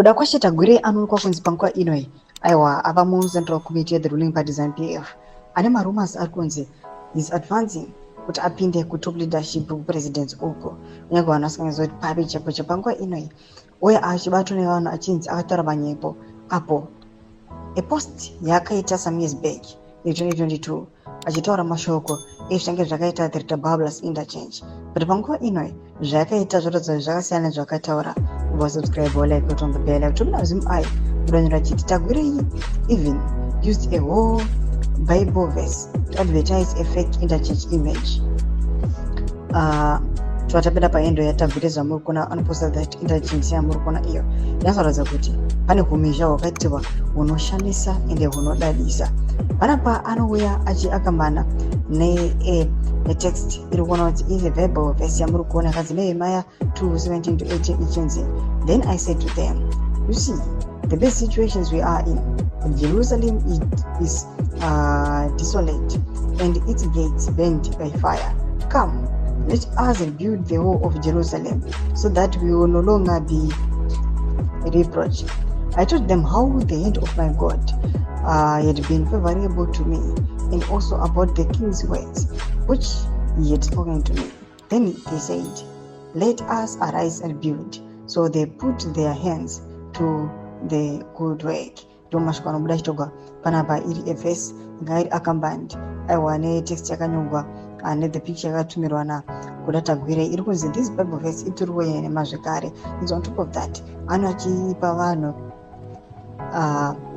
kuda kwashe Tagwirei anoonekwa kunzi panguva inoi aiwa ava muCentral Committee of the ruling party ZANU-PF ane marumas ari kunzi is advancing kuti apinde kutop leadership kupresidents uko kunyange vanhu vasinganyaziva kuti pave chapo chapanguva inoi uye achibatwa nevanhu achinzi akataura manyepo apo epost yakaita some years back ye2022 achitaura mashoko ezvinenge zvakaita the Tabablas interchange but panguva inoi zvakaita zvoratidza zvakasiyana zvakataura subscribe or like on the bell like to I kudanyura chiti Tagwirei even used a whole Bible verse to advertise a fake interchange image. Twatapenda paendo ya Tagwirei zvamuri kuona anoposta that interchange yamuri kuona iyo yasaratidza kuti pane humhizha hwakaitirwa hunoshamisa ende hunodadisa. Panapa anouya akambana netext iri kuona kuti is a Bible verse yamuri kuona yakanzi Nehemiah 2:17-18 ichinzi, then I said to them, you see the best situations we are in. Jerusalem is desolate and its gates burned by fire. Come, let us rebuild the wall of Jerusalem so that we will no longer be reproached. I told them how the hand of my God had been favorable to me, and also about the king's words which he had spoken to me. Then they said, let us arise and build. So they put their hands to the good work. Ndomashika nobuda chitogwa panapa iri verse ngairi akamband aiwa netext yakanyongwa ane the picture yakatumirwa na Kuda Tagwirei iri kunzi this Bible verse itoriwo nemazvikare. Is on top of that anochipa vanhu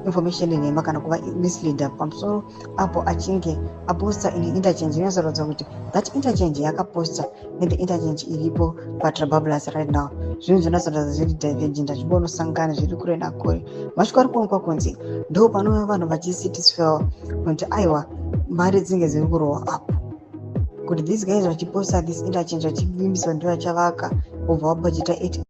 information inema kana kuva misleader pamusoro apo achinge aposta in interchange inosarodza kuti that interchange yakaposta the interchange iripo paTabablas right now zvinhu zvinosarodza zviri divergent achibonosangana zviri kure nakure. Masvika ari kuonekwa kunzi ndo panova vanhu vachisatisfy kuti aiwa mari dzinge dziri kurohwa apo kuti these guys vachiposta this interchange vachivimbiswa ndivo vachavaka obva vabhajeta 8